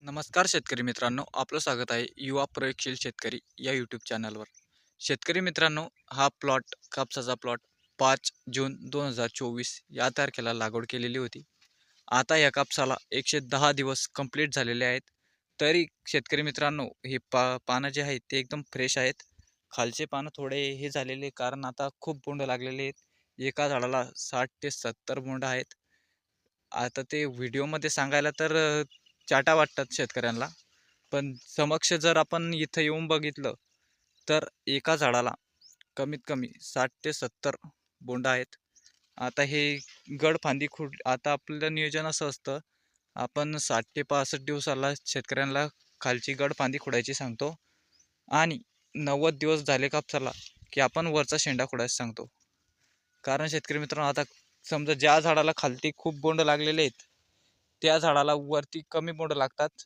नमस्कार शेतकरी मित्रांनो, आपलं स्वागत आहे युवा प्रयोगशील शेतकरी या यूट्यूब चॅनलवर. शेतकरी मित्रांनो, हा कापसाचा प्लॉट 5 जून 2024 या तारखेला लागवड केलेली होती. आता या कापसाला 110 दिवस कंप्लीट झालेले आहेत. तरी शेतकरी मित्रांनो, हे पानं जे आहेत ते एकदम फ्रेश आहेत. खालचे पानं थोडे हे झालेले, कारण आता खूप बोंड लागलेले आहेत. एका झाडाला 60 ते 70 बोंड आहेत. आता ते व्हिडिओमध्ये सांगायला तर चाटा वाटतात शेतकऱ्यांना, पण समक्ष जर आपण इथं येऊन बघितलं तर एका झाडाला कमीत कमी 60 ते 70 बोंड आहेत. आता हे फांदी आता आपलं नियोजन असं असतं, आपण 60 ते 65 दिवसाला शेतकऱ्यांना खालची फांदी खुडायची सांगतो आणि 90 दिवस झाले कापसाला की आपण वरचा शेंडा खुडायला सांगतो. कारण शेतकरी मित्रांनो, आता समजा ज्या झाडाला खालती खूप बोंड लागलेले आहेत त्या झाडाला वरती कमी बोंड लागतात